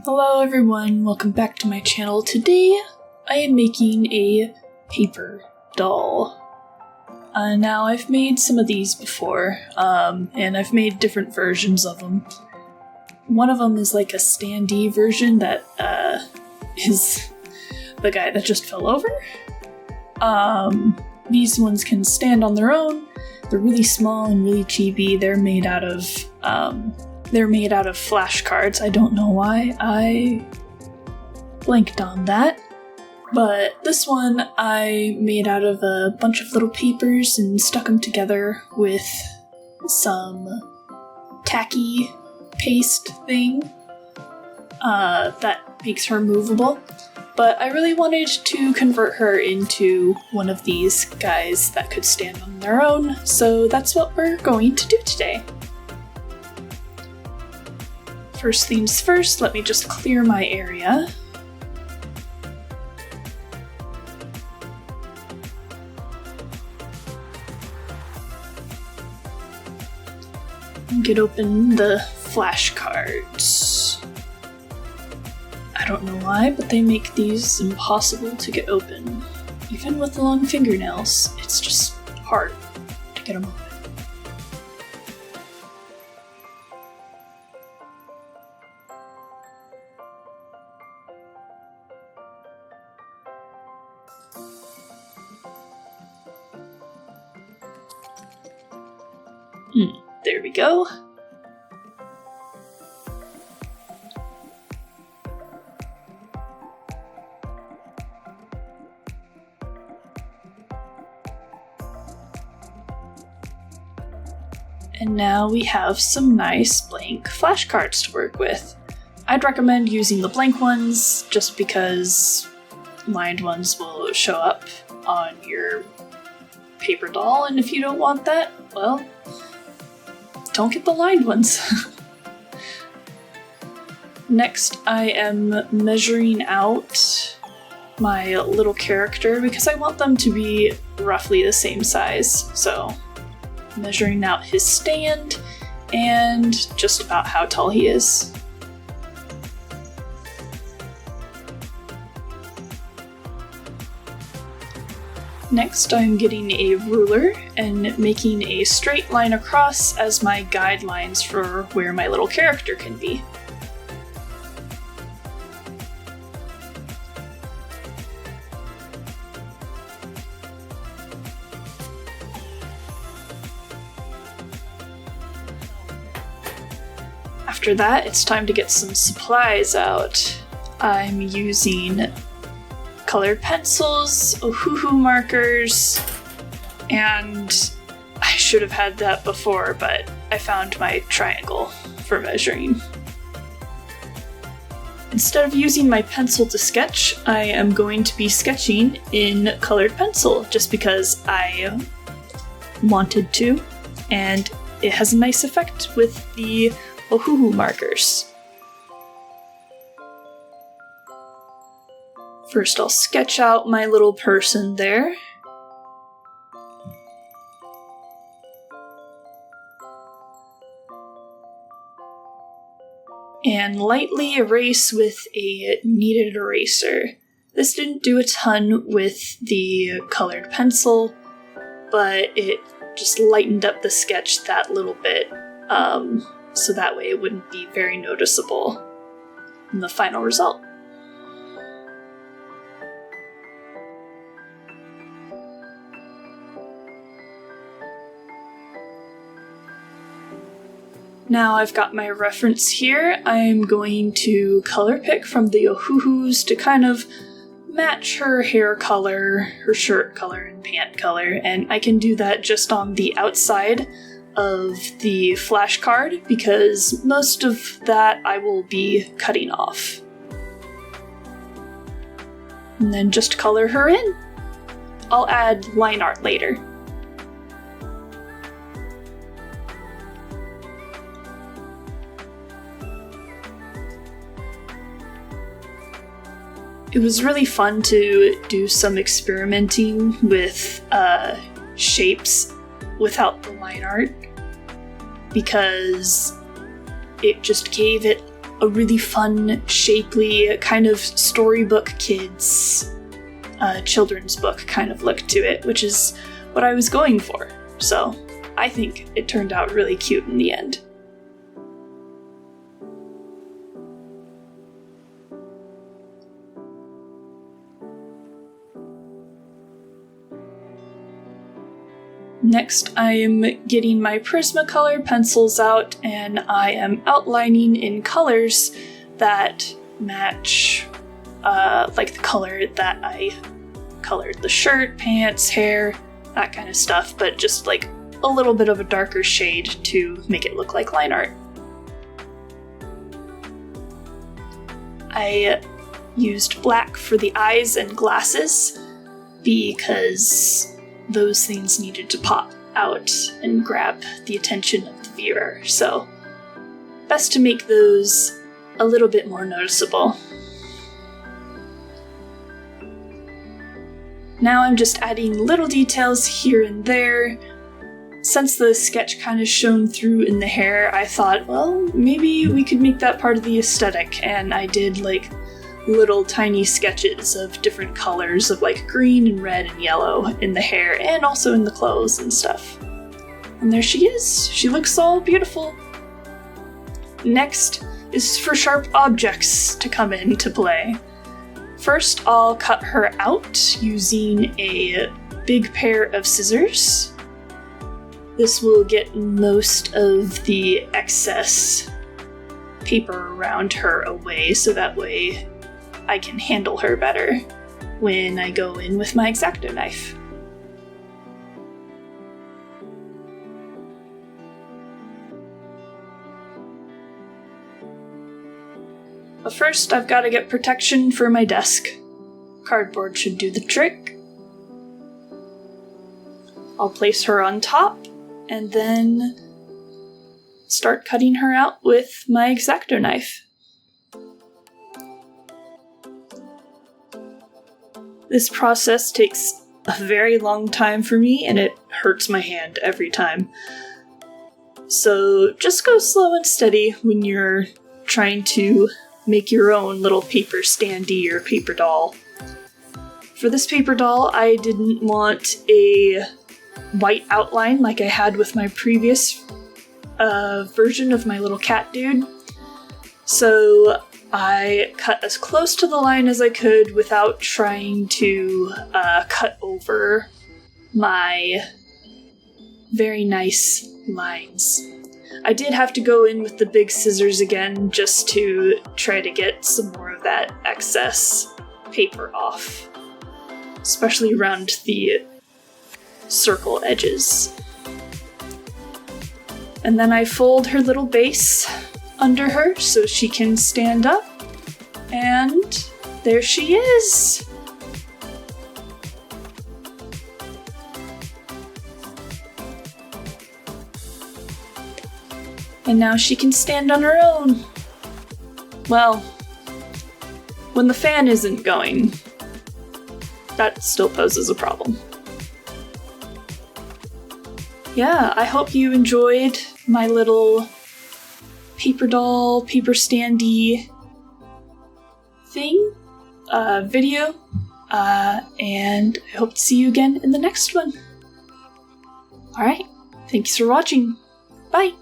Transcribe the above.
Hello everyone, welcome back to my channel. Today I am making a paper doll. Now I've made some of these before, and I've made different versions of them. One of them is like a standee version that is the guy that just fell over. These ones can stand on their own. They're really small and really chibi. They're made out of flashcards. I don't know why I blanked on that. But this one I made out of a bunch of little papers and stuck them together with some tacky paste thing that makes her movable. But I really wanted to convert her into one of these guys that could stand on their own, so that's what we're going to do today. First things first, let me just clear my area. And get open the flashcards. I don't know why, but they make these impossible to get open. Even with long fingernails, it's just hard to get them open. There we go. And now we have some nice blank flashcards to work with. I'd recommend using the blank ones just because lined ones will show up on your paper doll, and if you don't want that, well, don't get the lined ones. Next, I am measuring out my little character because I want them to be roughly the same size. So, measuring out his stand and just about how tall he is. Next, I'm getting a ruler and making a straight line across as my guidelines for where my little character can be. After that, it's time to get some supplies out. I'm using colored pencils, Ohuhu markers, and I should have had that before, but I found my triangle for measuring. Instead of using my pencil to sketch, I am going to be sketching in colored pencil just because I wanted to, and it has a nice effect with the Ohuhu markers. First, I'll sketch out my little person there. And lightly erase with a kneaded eraser. This didn't do a ton with the colored pencil, but it just lightened up the sketch that little bit, so that way it wouldn't be very noticeable in the final result. Now I've got my reference here. I'm going to color pick from the Ohuhus to kind of match her hair color, her shirt color, and pant color, and I can do that just on the outside of the flashcard because most of that I will be cutting off. And then just color her in. I'll add line art later. It was really fun to do some experimenting with shapes without the line art because it just gave it a really fun, shapely, kind of storybook kids children's book kind of look to it, which is what I was going for. So I think it turned out really cute in the end. Next, I am getting my Prismacolor pencils out, and I am outlining in colors that match, like the color that I colored the shirt, pants, hair, that kind of stuff, but just like a little bit of a darker shade to make it look like line art. I used black for the eyes and glasses because those things needed to pop out and grab the attention of the viewer, so best to make those a little bit more noticeable. Now I'm just adding little details here and there. Since the sketch kind of shone through in the hair, I thought, well, maybe we could make that part of the aesthetic, and I did like little tiny sketches of different colors of like green and red and yellow in the hair and also in the clothes and stuff. And there she is. She looks all beautiful. Next is for sharp objects to come into play. First, I'll cut her out using a big pair of scissors. This will get most of the excess paper around her away, so that way I can handle her better when I go in with my X-Acto knife. But first, I've got to get protection for my desk. Cardboard should do the trick. I'll place her on top, and then start cutting her out with my X-Acto knife. This process takes a very long time for me, and it hurts my hand every time. So just go slow and steady when you're trying to make your own little paper standee or paper doll. For this paper doll, I didn't want a white outline like I had with my previous version of my little cat dude. So I cut as close to the line as I could without trying to cut over my very nice lines. I did have to go in with the big scissors again just to try to get some more of that excess paper off, especially around the circle edges. And then I fold her little base under her so she can stand up, and there she is! And now she can stand on her own. Well, when the fan isn't going, that still poses a problem. Yeah, I hope you enjoyed my little paper doll, paper standee thing, video, and I hope to see you again in the next one. Alright, thanks for watching. Bye!